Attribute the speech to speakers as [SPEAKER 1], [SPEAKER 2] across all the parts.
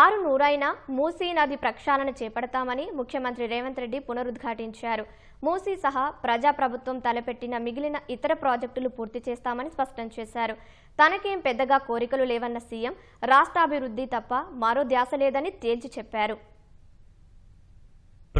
[SPEAKER 1] ఆరు నూరైన మూసీ నది ప్రక్షాళన చేపడతామని ముఖ్యమంత్రి రేవంత్ రెడ్డి పునరుద్ఘాటించారు. మూసీ సహా ప్రజాప్రభుత్వం తలపెట్టిన మిగిలిన ఇతర ప్రాజెక్టులు పూర్తి చేస్తామని స్పష్టం చేశారు. తనకేం పెద్దగా కోరికలు లేవన్న సీఎం రాష్ట్రాభివృద్ధి తప్ప మరో ధ్యాస లేదని తేల్చి చెప్పారు.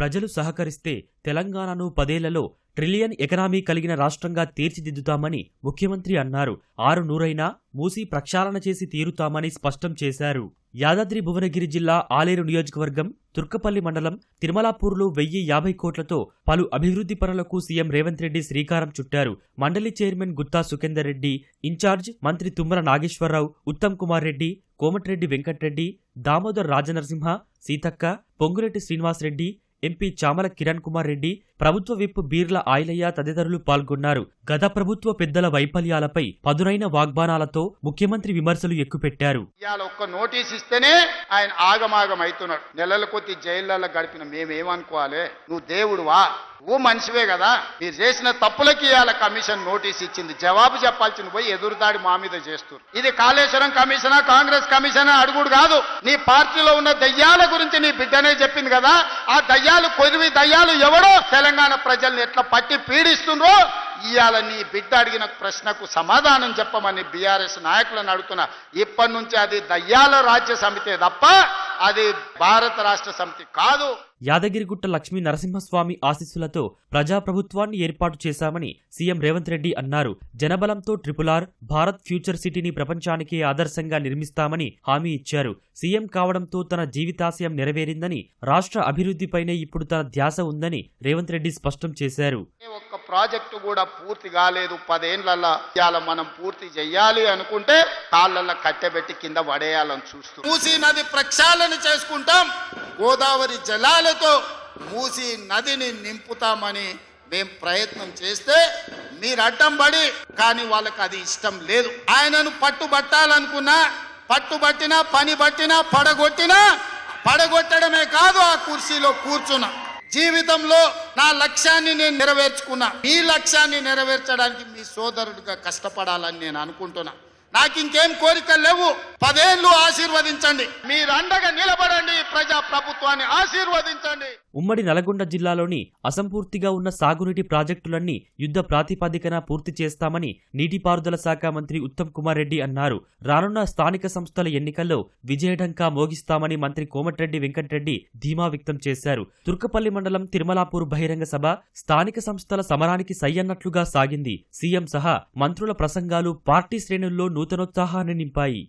[SPEAKER 2] ప్రజలు సహకరిస్తే తెలంగాణను 10 ఏళ్లలో ట్రిలియన్ ఎకనామీ కలిగిన రాష్ట్రంగా తీర్చిదిద్దుతామని ముఖ్యమంత్రి అన్నారు. 6 నూరైనా మూసీ ప్రక్షాళన చేసి తీరుతామని స్పష్టం చేశారు. యాదాద్రి భువనగిరి జిల్లా ఆలేరు నియోజకవర్గం తుర్కపల్లి మండలం తిరుమలాపూర్లో 1050 కోట్లతో పలు అభివృద్ధి పనులకు సీఎం రేవంత్ రెడ్డి శ్రీకారం చుట్టారు. మండలి చైర్మన్ గుత్తా సుఖేందర్ రెడ్డి, ఇన్ఛార్జ్ మంత్రి తుమ్మల నాగేశ్వరరావు, ఉత్తమ్ కుమార్ రెడ్డి, కోమటిరెడ్డి వెంకటరెడ్డి, దామోదర్ రాజనరసింహ, సీతక్క, పొంగులేటి శ్రీనివాసరెడ్డి, ఎంపీ చామల కిరణ్ కుమార్ రెడ్డి, ప్రభుత్వ విప్ బీర్ల ఆయలయ్య తదితరులు పాల్గొన్నారు. గత ప్రభుత్వ పెద్దల వైఫల్యాలపై పదునైన వాగ్బానాలతో ముఖ్యమంత్రి విమర్శలు ఎక్కుపెట్టారు.
[SPEAKER 3] ఒక్క నోటీస్ ఇస్తేనే ఆయన ఆగమాగం అవుతున్నాడు. నెలల కొద్ది జైళ్లలో గడిపిన మేమేమనుకోవాలి? నువ్వు దేవుడువా? నువ్వు మనిషివే కదా. మీరు చేసిన తప్పులకి ఇవాళ కమిషన్ నోటీస్ ఇచ్చింది. జవాబు చెప్పాల్సింది పోయి ఎదురుదాడి మా మీద చేస్తారు. ఇది కాళేశ్వరం కమిషనా, కాంగ్రెస్ కమిషనా అడుగుడు కాదు. నీ పార్టీలో ఉన్న దయ్యాల గురించి నీ బిడ్డనే చెప్పింది కదా. ఆ దయ్యాలు కొరివి దయ్యాలు ఎవడో తెలంగాణ ప్రజల్ని ఎట్లా పట్టి పీడిస్తుండ్రో ఇవాళ నీ బిడ్డ అడిగిన ప్రశ్నకు సమాధానం చెప్పమని బీఆర్ఎస్ నాయకులను అడుగుతున్నా. ఇప్పటి నుంచి అది దయ్యాల రాజ్య సమితే తప్ప అది భారత రాష్ట్ర సమితి కాదు.
[SPEAKER 2] యాదగిరిగుట్ట లక్ష్మీ నరసింహస్వామి ఆశీస్సులతో ప్రజాప్రభుత్వాన్ని ఏర్పాటు చేశామని సీఎం రేవంత్ రెడ్డి అన్నారు. జనబలంతో RRR భారత్ ఫ్యూచర్ సిటీని ప్రపంచానికి ఆదర్శంగా నిర్మిస్తామని హామీ ఇచ్చారు. సీఎం కావడంతో తన జీవితాశయం నెరవేరిందని, రాష్ట్ర అభివృద్ధిపైనే ఇప్పుడు తన ధ్యాస ఉందని రేవంత్ రెడ్డి స్పష్టం చేశారు.
[SPEAKER 3] ఒక్క ప్రాజెక్టు కూడా పూర్తి కాలేదు. 10 ఏళ్లలో ఇవాళ మనం పూర్తి చెయ్యాలి అనుకుంటే కాళ్ళల్లో కట్టెబెట్టి కింద పడేయాలని చూస్తూ మూసీ నది ప్రక్షాళన చేసుకుంటాం. గోదావరి జలాలతో మూసీ నదిని నింపుతామని మేం ప్రయత్నం చేస్తే మీరు అడ్డం పడి, కానీ వాళ్ళకి అది ఇష్టం లేదు. ఆయనను పట్టుబట్టాలనుకున్నా, పట్టుబట్టినా, పని పట్టినా, పడగొట్టడమే కాదు ఆ కుర్చీలో కూర్చున్నా. జీవితంలో నా లక్ష్యాన్ని నేను నెరవేర్చుకున్నా. మీ లక్ష్యాన్ని నెరవేర్చడానికి మీ సోదరుడిగా కష్టపడాలని నేను అనుకుంటున్నా. నాకు ఇంకేం కోరికలు లేవు. 10 ఏళ్లు ఆశీర్వదించండి. మీరు అండగా నిలబడండి. ప్రజా ప్రభుత్వాన్ని ఆశీర్వదించండి.
[SPEAKER 2] ఉమ్మడి నల్గొండ జిల్లాలోని అసంపూర్తిగా ఉన్న సాగునీటి ప్రాజెక్టులన్నీ యుద్ధ ప్రాతిపదికన పూర్తి చేస్తామని నీటిపారుదల శాఖ మంత్రి ఉత్తమ్ కుమార్ రెడ్డి అన్నారు. రానున్న స్థానిక సంస్థల ఎన్నికల్లో విజయఢంకా మోగిస్తామని మంత్రి కోమటిరెడ్డి వెంకటరెడ్డి ధీమా వ్యక్తం చేశారు. తుర్కపల్లి మండలం తిరుమలాపూర్ బహిరంగ సభ స్థానిక సంస్థల సమరానికి సయ్యన్నట్లుగా సాగింది. సీఎం సహా మంత్రుల ప్రసంగాలు పార్టీ శ్రేణుల్లో నూతనోత్సాహాన్ని నింపాయి.